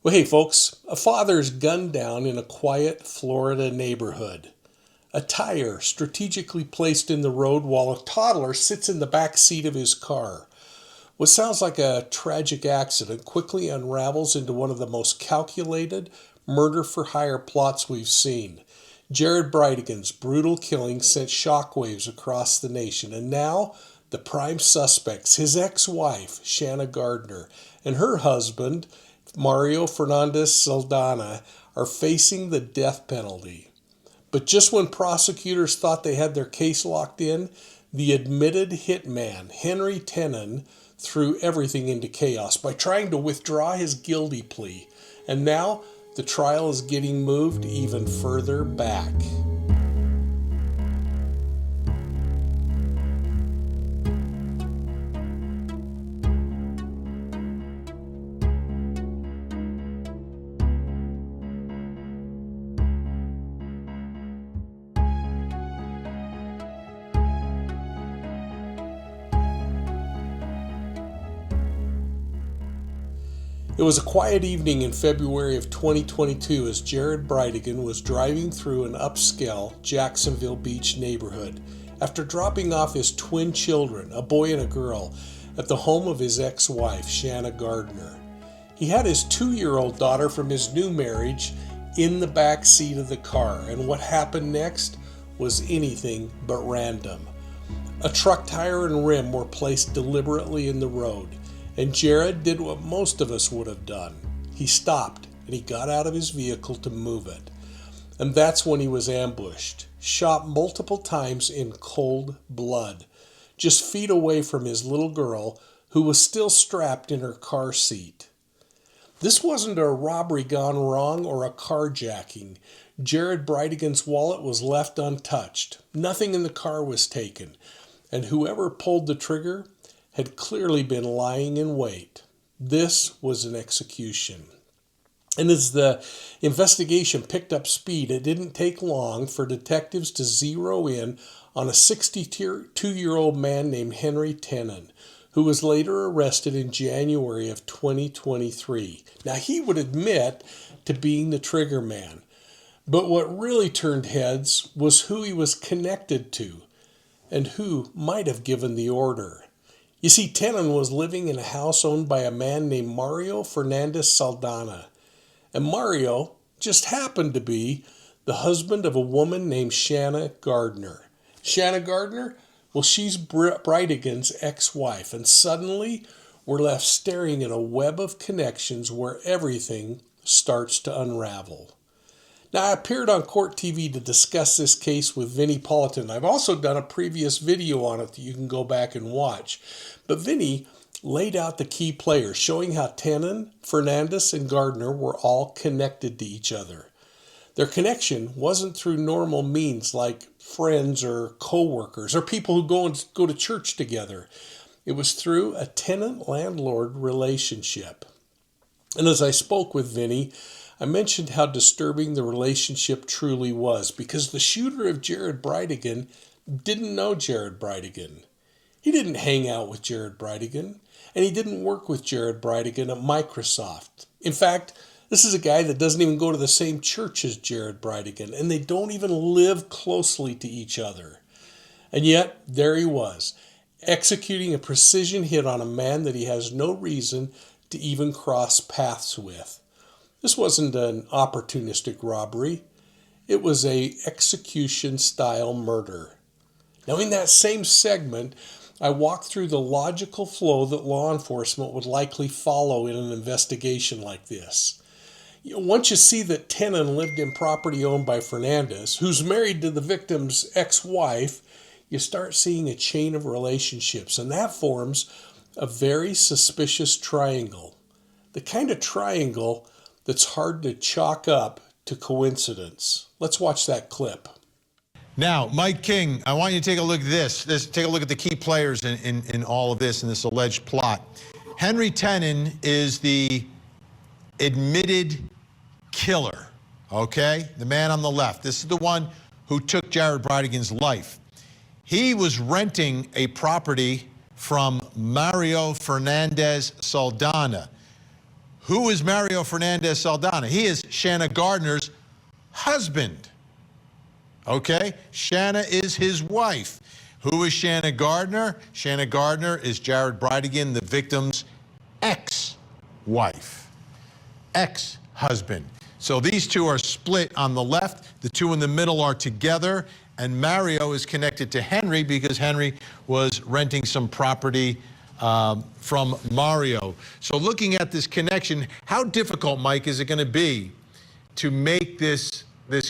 Well, hey folks, a father's gunned down in a quiet Florida neighborhood. A tire strategically placed in the road while a toddler sits in the back seat of his car. What sounds like a tragic accident quickly unravels into one of the most calculated murder-for-hire plots we've seen. Jared Bridegan's brutal killing sent shockwaves across the nation, and now the prime suspects, his ex-wife, Shanna Gardner, and her husband, Mario Fernandez Saldana, are facing the death penalty. But just when prosecutors thought they had their case locked in, the admitted hitman, Henry Tenan, threw everything into chaos by trying to withdraw his guilty plea. And now the trial is getting moved even further back. It was a quiet evening in February of 2022 as Jared Bridegan was driving through an upscale Jacksonville Beach neighborhood after dropping off his twin children, a boy and a girl, at the home of his ex-wife, Shanna Gardner. He had his 2-year-old daughter from his new marriage in the back seat of the car, and what happened next was anything but random. A truck tire and rim were placed deliberately in the road. And Jared did what most of us would have done. He stopped and he got out of his vehicle to move it. And that's when he was ambushed, shot multiple times in cold blood, just feet away from his little girl who was still strapped in her car seat. This wasn't a robbery gone wrong or a carjacking. Jared Bridegan's wallet was left untouched. Nothing in the car was taken. And whoever pulled the trigger had clearly been lying in wait. This was an execution. And as the investigation picked up speed, it didn't take long for detectives to zero in on a 62-year-old man named Henry Tenan, who was later arrested in January of 2023. Now, he would admit to being the trigger man, but what really turned heads was who he was connected to and who might have given the order. You see, Tenan was living in a house owned by a man named Mario Fernandez Saldana. And Mario just happened to be the husband of a woman named Shanna Gardner. Shanna Gardner? Well, she's Bridegan's ex-wife. And suddenly, we're left staring at a web of connections where everything starts to unravel. Now, I appeared on Court TV to discuss this case with Vinnie Politan. I've also done a previous video on it that you can go back and watch. But Vinnie laid out the key players, showing how Tenan, Fernandez, and Gardner were all connected to each other. Their connection wasn't through normal means like friends or co-workers or people who go to church together. It was through a tenant-landlord relationship. And as I spoke with Vinnie, I mentioned how disturbing the relationship truly was because the shooter of Jared Bridegan didn't know Jared Bridegan. He didn't hang out with Jared Bridegan, and he didn't work with Jared Bridegan at Microsoft. In fact, this is a guy that doesn't even go to the same church as Jared Bridegan, and they don't even live closely to each other. And yet, there he was, executing a precision hit on a man that he has no reason to even cross paths with. This wasn't an opportunistic robbery. It was an execution-style murder. Now, in that same segment, I walked through the logical flow that law enforcement would likely follow in an investigation like this. Once you see that Tenan lived in property owned by Fernandez, who's married to the victim's ex-wife, you start seeing a chain of relationships, and that forms a very suspicious triangle. The kind of triangle that's hard to chalk up to coincidence. Let's watch that clip. Now, Mike King, I want you to take a look at this. Take a look at the key players in all of this, in this alleged plot. Henry Tenan is the admitted killer, okay? The man on the left. This is the one who took Jared Bridegan's life. He was renting a property from Mario Fernandez Saldana, who is Mario Fernandez Saldana? He is Shanna Gardner's husband. Okay? Shanna is his wife. Who is Shanna Gardner? Shanna Gardner is Jared Bridegan, the victim's ex-wife, ex-husband. So these two are split on the left. The two in the middle are together. And Mario is connected to Henry because Henry was renting some property from Mario. So looking at this connection, how difficult, Mike, is it going to be to make this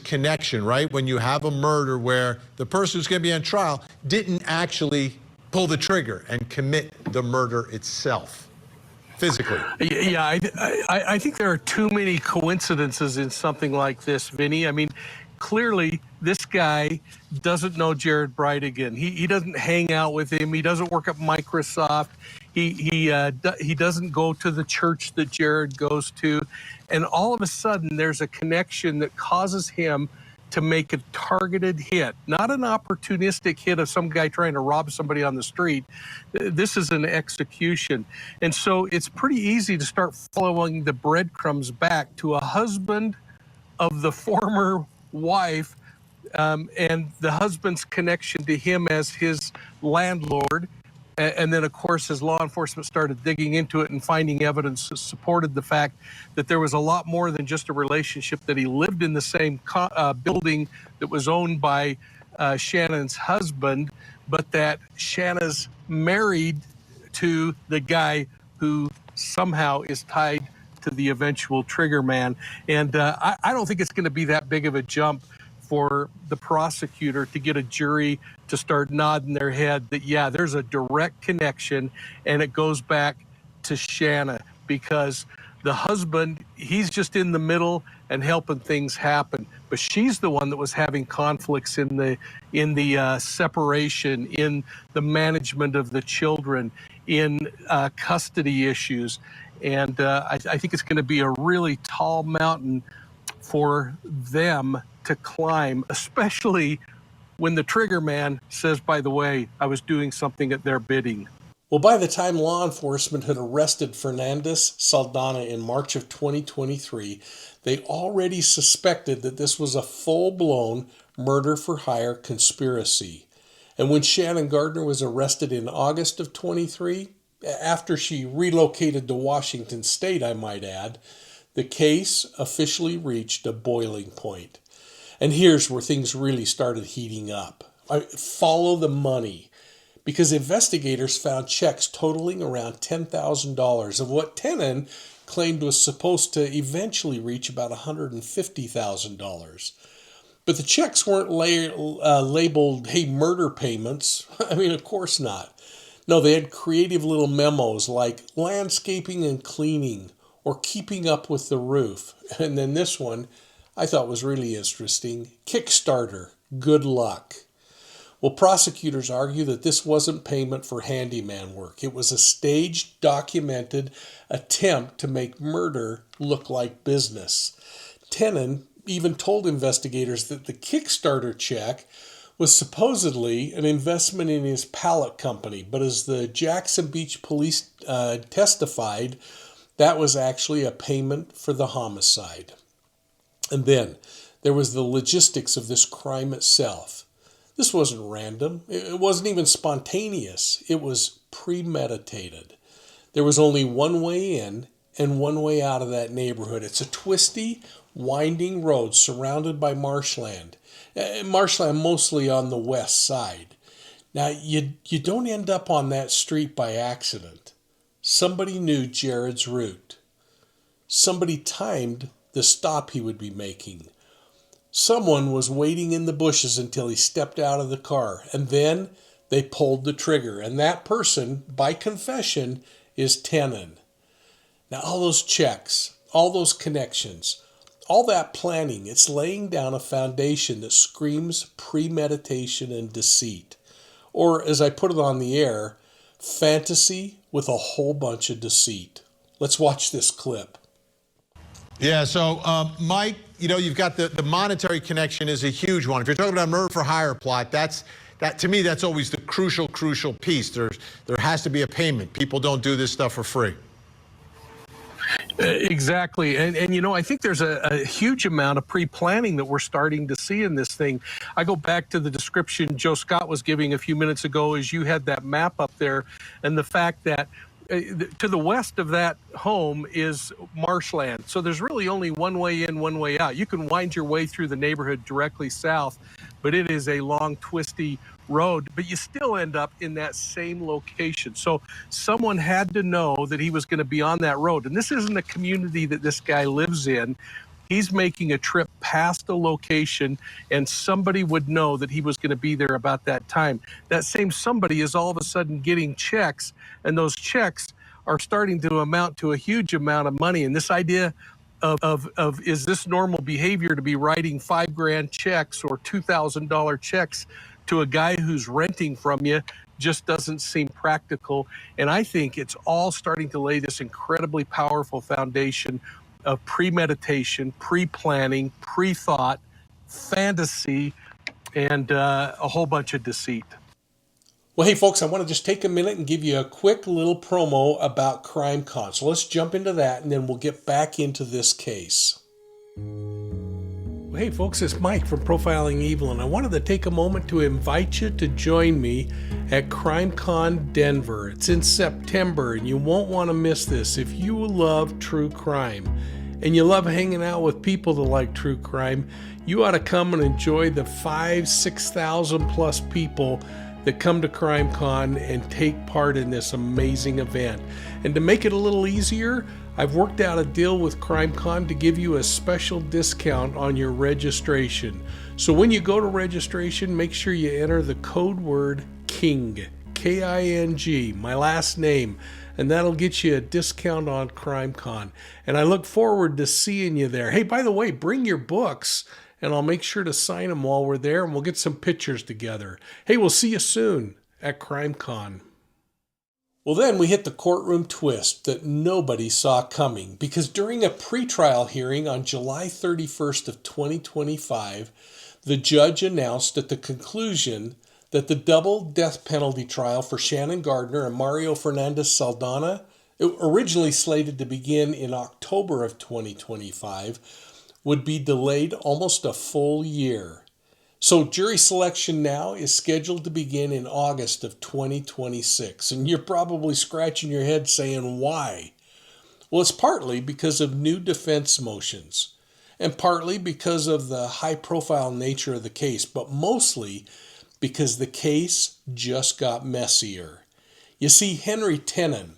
connection, right? When you have a murder where the person who's going to be on trial didn't actually pull the trigger and commit the murder itself, physically. Yeah, I think there are too many coincidences in something like this, Vinny. I mean, clearly, this guy doesn't know Jared Bridegan. He doesn't hang out with him. He doesn't work at Microsoft. He doesn't go to the church that Jared goes to. And all of a sudden, there's a connection that causes him to make a targeted hit, not an opportunistic hit of some guy trying to rob somebody on the street. This is an execution. And so it's pretty easy to start following the breadcrumbs back to a husband of the former wife, and the husband's connection to him as his landlord. And then, of course, as law enforcement started digging into it and finding evidence that supported the fact that there was a lot more than just a relationship, that he lived in the same building that was owned by Shannon's husband, but that Shanna's married to the guy who somehow is tied to the eventual trigger man. And I don't think it's going to be that big of a jump for the prosecutor to get a jury to start nodding their head that, yeah, there's a direct connection, and it goes back to Shanna, because the husband, he's just in the middle and helping things happen. But she's the one that was having conflicts in the separation, in the management of the children, in custody issues. And I think it's going to be a really tall mountain for them to climb, especially when the trigger man says, by the way, I was doing something at their bidding. Well, by the time law enforcement had arrested Fernandez Saldana in March of 2023, they already suspected that this was a full-blown murder-for-hire conspiracy. And when Shannon Gardner was arrested in August of 23, after she relocated to Washington State, I might add, the case officially reached a boiling point. And here's where things really started heating up. Follow the money, because investigators found checks totaling around $10,000 of what Tenan claimed was supposed to eventually reach about $150,000. But the checks weren't labeled, hey, murder payments. I mean, of course not. No, they had creative little memos like landscaping and cleaning or keeping up with the roof. And then this one I thought was really interesting. Kickstarter, good luck. Well, prosecutors argue that this wasn't payment for handyman work. It was a staged, documented attempt to make murder look like business. Tenan even told investigators that the Kickstarter check was supposedly an investment in his pallet company, but as the Jackson Beach police testified, that was actually a payment for the homicide. And then there was the logistics of this crime itself. This wasn't random. It wasn't even spontaneous. It was premeditated. There was only one way in and one way out of that neighborhood. It's a twisty, winding road surrounded by marshland. Marshland mostly on the west side. Now, you don't end up on that street by accident. Somebody knew Jared's route. Somebody timed the stop he would be making. Someone was waiting in the bushes until he stepped out of the car, and then they pulled the trigger. And that person, by confession, is Tenan. Now, all those checks, all those connections, all that planning, it's laying down a foundation that screams premeditation and deceit. Or, as I put it on the air, fantasy with a whole bunch of deceit. Let's watch this clip. Yeah, so, Mike, you know, you've got the monetary connection is a huge one. If you're talking about a murder-for-hire plot, that to me, that's always the crucial piece. There has to be a payment. People don't do this stuff for free. Exactly. And you know, I think there's a huge amount of pre-planning that we're starting to see in this thing. I go back to the description Joe Scott was giving a few minutes ago as you had that map up there, and the fact that to the west of that home is marshland. So there's really only one way in, one way out. You can wind your way through the neighborhood directly south, but it is a long, twisty road, but you still end up in that same location. So someone had to know that he was going to be on that road. And this isn't a community that this guy lives in. He's making a trip past a location, and somebody would know that he was going to be there about that time. That same somebody is all of a sudden getting checks, and those checks are starting to amount to a huge amount of money. And this idea of is this normal behavior to be writing $5,000 checks or $2,000 checks to a guy who's renting from you just doesn't seem practical. And I think it's all starting to lay this incredibly powerful foundation of premeditation, pre-planning, pre-thought, fantasy, and a whole bunch of deceit. Well, hey, folks, I want to just take a minute and give you a quick little promo about CrimeCon. So let's jump into that, and then we'll get back into this case. Well, hey, folks, it's Mike from Profiling Evil, and I wanted to take a moment to invite you to join me at CrimeCon Denver. It's in September, and you won't want to miss this. If you love true crime and you love hanging out with people that like true crime, you ought to come and enjoy the 6,000 plus people that come to CrimeCon and take part in this amazing event. And to make it a little easier, I've worked out a deal with CrimeCon to give you a special discount on your registration. So when you go to registration, make sure you enter the code word KING, K-I-N-G, my last name, and that'll get you a discount on CrimeCon. And I look forward to seeing you there. Hey, by the way, bring your books, and I'll make sure to sign them while we're there, and we'll get some pictures together. Hey, we'll see you soon at CrimeCon. Well, then we hit the courtroom twist that nobody saw coming, because during a pretrial hearing on July 31st of 2025, the judge announced at the conclusion that the double death penalty trial for Shannon Gardner and Mario Fernandez Saldana, originally slated to begin in October of 2025, would be delayed almost a full year. So jury selection now is scheduled to begin in August of 2026. And you're probably scratching your head saying, why? Well, it's partly because of new defense motions, and partly because of the high-profile nature of the case, but mostly because the case just got messier. You see, Henry Tenan,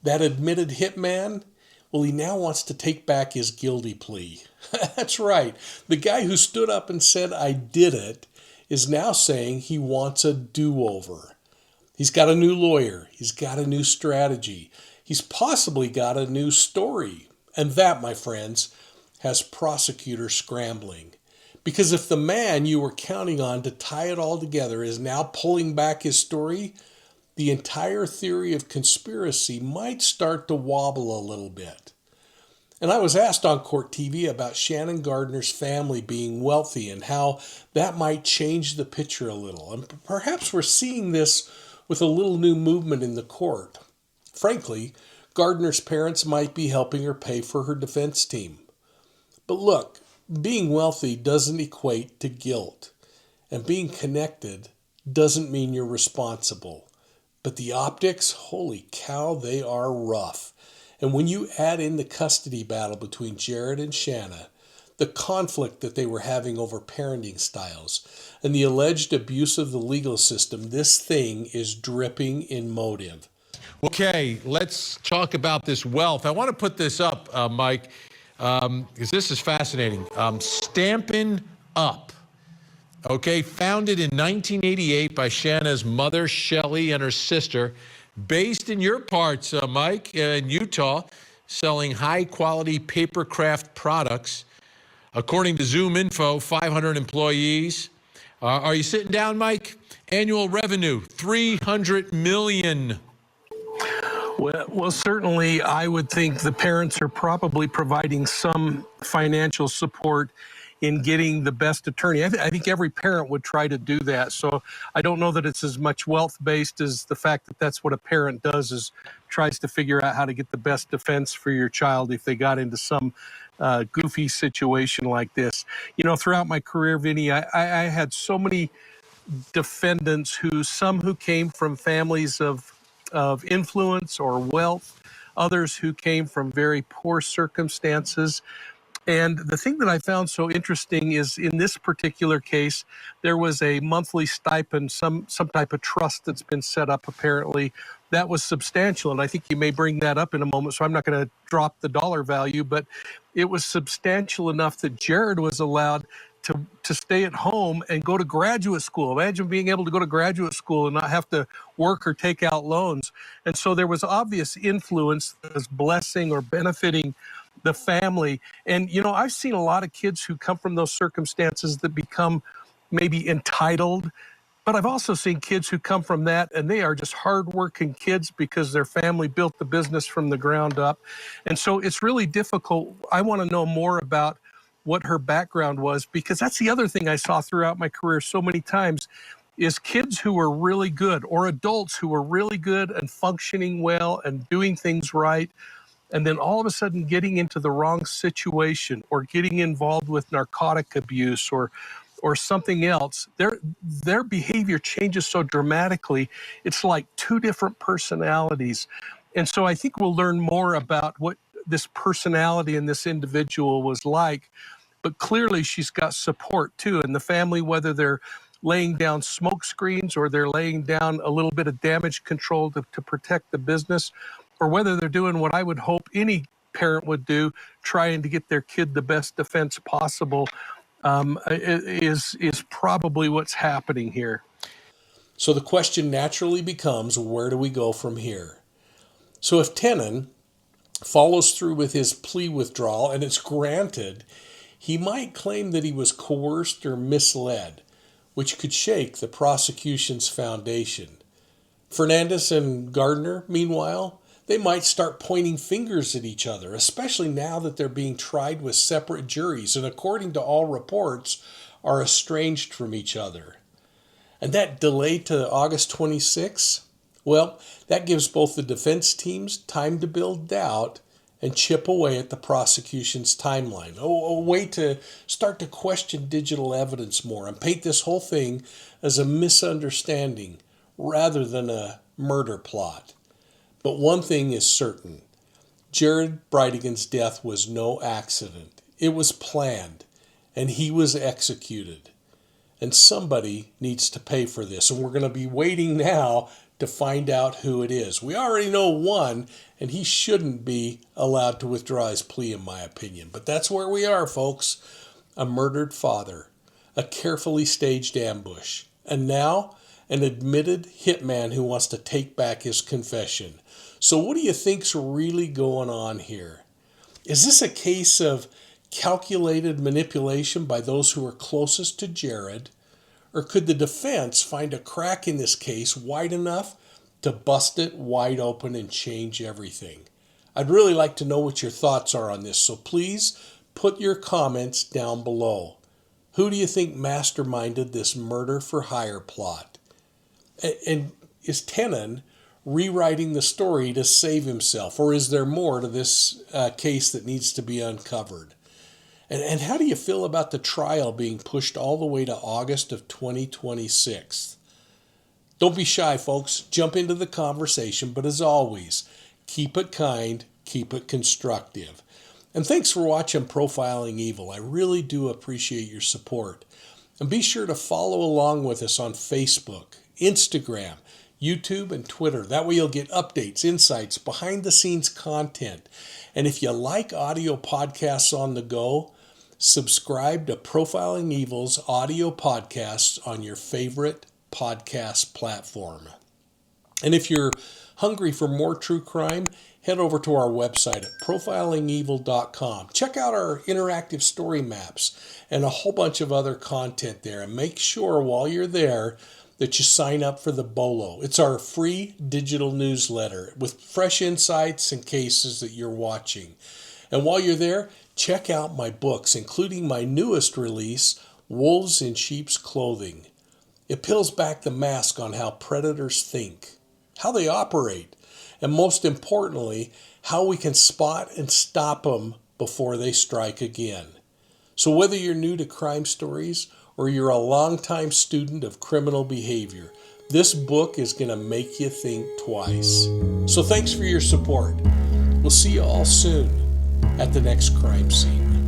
that admitted hitman, well, he now wants to take back his guilty plea. That's right. The guy who stood up and said, I did it, is now saying he wants a do-over. He's got a new lawyer. He's got a new strategy. He's possibly got a new story. And that, my friends, has prosecutors scrambling. Because if the man you were counting on to tie it all together is now pulling back his story, the entire theory of conspiracy might start to wobble a little bit. And I was asked on Court TV about Shannon Gardner's family being wealthy and how that might change the picture a little. And perhaps we're seeing this with a little new movement in the court. Frankly, Gardner's parents might be helping her pay for her defense team. But look, being wealthy doesn't equate to guilt. And being connected doesn't mean you're responsible. But the optics, holy cow, they are rough. And when you add in the custody battle between Jared and Shanna, the conflict that they were having over parenting styles, and the alleged abuse of the legal system, this thing is dripping in motive. Okay, let's talk about this wealth. I want to put this up, Mike, because this is fascinating. Stampin' Up. Okay, founded in 1988 by Shanna's mother, Shelley, and her sister, based in your parts, Mike, in Utah, selling high-quality paper craft products. According to Zoom Info, 500 employees. Are you sitting down, Mike? Annual revenue, $300 million. Well, certainly I would think the parents are probably providing some financial support in getting the best attorney. I think every parent would try to do that. So I don't know that it's as much wealth-based as the fact that that's what a parent does, is tries to figure out how to get the best defense for your child if they got into some goofy situation like this. You know, throughout my career, Vinny, I had so many defendants some who came from families of influence or wealth, others who came from very poor circumstances. And the thing that I found so interesting is in this particular case, there was a monthly stipend, some type of trust that's been set up apparently that was substantial. And I think you may bring that up in a moment, so I'm not going to drop the dollar value, but it was substantial enough that Jared was allowed to stay at home and go to graduate school. Imagine being able to go to graduate school and not have to work or take out loans. And so there was obvious influence that was blessing or benefiting the family. And, you know, I've seen a lot of kids who come from those circumstances that become maybe entitled, but I've also seen kids who come from that and they are just hardworking kids because their family built the business from the ground up. And so it's really difficult. I want to know more about what her background was, because that's the other thing I saw throughout my career so many times is kids who were really good or adults who were really good and functioning well and doing things right. And then all of a sudden getting into the wrong situation or getting involved with narcotic abuse or something else, their behavior changes so dramatically. It's like two different personalities. And so I think we'll learn more about what this personality in this individual was like. But clearly she's got support too. And the family, whether they're laying down smoke screens or they're laying down a little bit of damage control to protect the business, or whether they're doing what I would hope any parent would do, trying to get their kid the best defense possible, is probably what's happening here. So the question naturally becomes, where do we go from here? So if Tenan follows through with his plea withdrawal and it's granted, he might claim that he was coerced or misled, which could shake the prosecution's foundation. Fernandez and Gardner, meanwhile, they might start pointing fingers at each other, especially now that they're being tried with separate juries and, according to all reports, are estranged from each other. And that delay to August 26, well, that gives both the defense teams time to build doubt and chip away at the prosecution's timeline. A way to start to question digital evidence more and paint this whole thing as a misunderstanding rather than a murder plot. But one thing is certain. Jared Bridegan's death was no accident. It was planned, and he was executed. And somebody needs to pay for this, and we're going to be waiting now to find out who it is. We already know one, and he shouldn't be allowed to withdraw his plea, in my opinion. But that's where we are, folks. A murdered father, a carefully staged ambush, and now an admitted hitman who wants to take back his confession. So what do you think's really going on here? Is this a case of calculated manipulation by those who are closest to Jared? Or could the defense find a crack in this case wide enough to bust it wide open and change everything? I'd really like to know what your thoughts are on this, so please put your comments down below. Who do you think masterminded this murder for hire plot? And is Tenan rewriting the story to save himself, or is there more to this case that needs to be uncovered? And how do you feel about the trial being pushed all the way to August of 2026? Don't be shy, folks. Jump into the conversation, but as always, keep it kind, keep it constructive. And thanks for watching Profiling Evil. I really do appreciate your support. And be sure to follow along with us on Facebook, Instagram, YouTube, and Twitter. That way you'll get updates, insights, behind-the-scenes content. And if you like audio podcasts on the go, subscribe to Profiling Evil's audio podcasts on your favorite podcast platform. And if you're hungry for more true crime, head over to our website at profilingevil.com. Check out our interactive story maps and a whole bunch of other content there. And make sure while you're there that you sign up for the BOLO. It's our free digital newsletter with fresh insights and cases that you're watching. And while you're there, Check out my books, including my newest release, Wolves in Sheep's Clothing. It peels back the mask on how predators think, how they operate, and most importantly, how we can spot and stop them before they strike again. So whether you're new to crime stories or you're a longtime student of criminal behavior, this book is going to make you think twice. So thanks for your support. We'll see you all soon at the next crime scene.